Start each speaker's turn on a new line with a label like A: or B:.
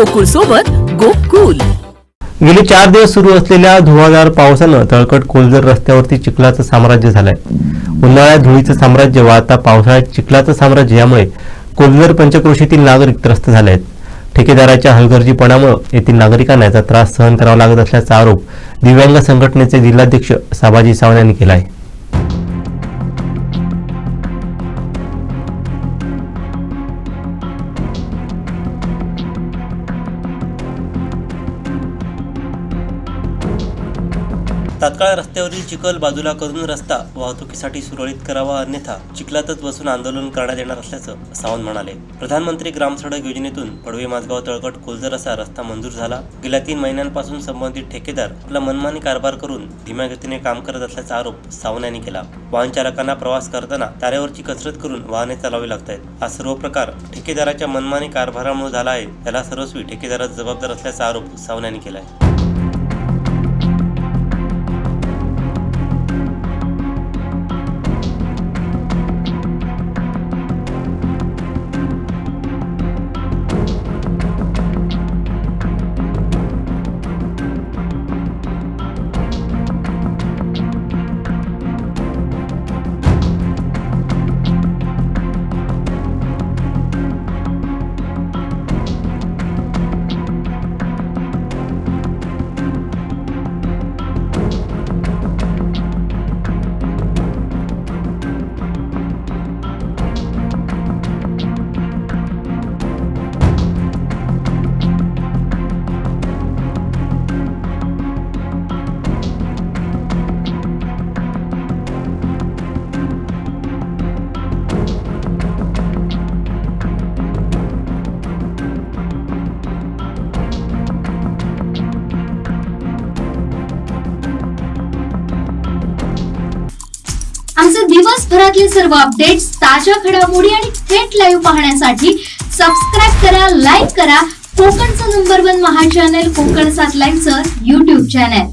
A: गोकुळ सोबत गोकुल।
B: गेली 4 दिवस सुरू असलेल्या धुवाधार पावसानं तळकट कोलजर रस्त्यावरती चिखलाचं साम्राज्य झालंय। उन्हाळ्यात धुळीचं साम्राज्य व आता पावसाळ्यात चिखलाचं साम्राज्य यामुळे कोलजर पंचक्रोशीतील नागरिक त्रस्त झाले आहेत। ठेकेदाराच्या हलगर्जीपणामुळे येथील नागरिकांना याचा त्रास सहन करावा लागत असल्याचा आरोप दिव्यांग संघटनेचे जिल्हाध्यक्ष साबाजी सावंत यांनी केला आहे।
C: तात्काळ रस्त्यावरील चिखल बाजूला करून रस्ता वाहतुकीसाठी सुरळीत करावा, अन्यथा चिखलातच बसून आंदोलन करण्यात येणार असल्याचं सावंत म्हणाले। प्रधानमंत्री ग्राम सडक योजनेतून पडवे माझगाव तळकट कोलजर असा रस्ता मंजूर झाला। गेल्या 3 महिन्यांपासून संबंधित ठेकेदार आपला मनमानी कारभार करून धीम्या गतीने काम करत असल्याचा आरोप सावंत यांनी केला। वाहन चालकांना प्रवास करताना तारेवरची कसरत करून वाहने चालवावी लागतात। हा सर्व प्रकार ठेकेदाराच्या मनमानी कारभारामुळे झाला आहे। याला सर्वस्वी ठेकेदारच जबाबदार असल्याचा आरोप सावंत यांनी केला आहे।
D: आमचे दिवसभरातले सर्व अपडेट्स, ताज्या घडामोडी आणि थेट लाईव्ह पाहण्यासाठी सबस्क्राइब करा, लाईक करा कोकणचं नंबर 1 महा चॅनल कोकण 7 लाईव्हचं YouTube चॅनल।